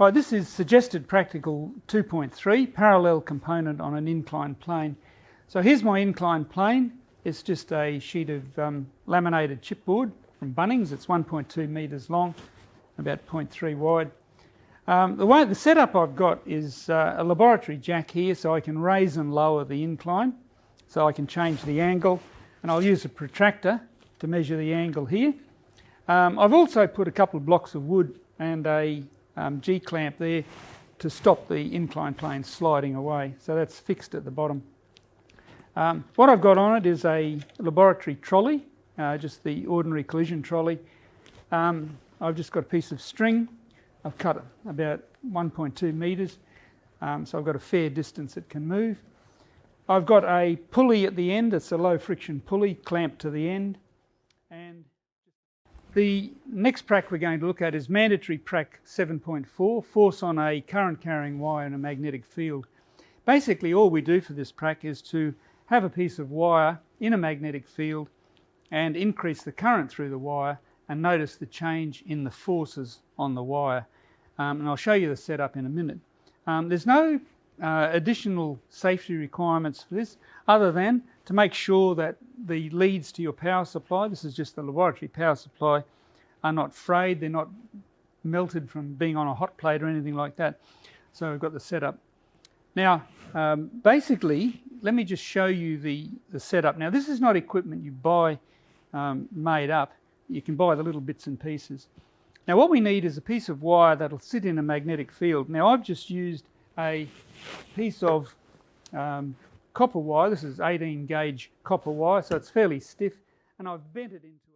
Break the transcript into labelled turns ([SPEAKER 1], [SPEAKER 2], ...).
[SPEAKER 1] Right, this is suggested practical 2.3, parallel component on an inclined plane. So here's my inclined plane. It's just a sheet of laminated chipboard from Bunnings. It's 1.2 metres long, about 0.3 wide. The setup I've got is a laboratory jack here, so I can raise and lower the incline, so I can change the angle, and I'll use a protractor to measure the angle here. I've also put a couple of blocks of wood and a G-clamp there to stop the inclined plane sliding away, so that's fixed at the bottom. What I've got on it is a laboratory trolley, just the ordinary collision trolley. I've just got a piece of string. I've cut about 1.2 metres, so I've got a fair distance it can move. I've got a pulley at the end. It's a low friction pulley clamped to the end. And the next prac we're going to look at is mandatory prac 7.4, force on a current carrying wire in a magnetic field. Basically all we do for this prac is to have a piece of wire in a magnetic field and increase the current through the wire and notice the change in the forces on the wire. And I'll show you the setup in a minute. There's no additional safety requirements for this other than to make sure that the leads to your power supply, this is just the laboratory power supply, are not frayed, they're not melted from being on a hot plate or anything like that. So we've got the setup. Now basically let me just show you the setup. Now this is not equipment you buy made up. You can buy the little bits and pieces. Now what we need is a piece of wire that'll sit in a magnetic field. Now I've just used a piece of copper wire. This is 18 gauge copper wire, so it's fairly stiff, and I've bent it into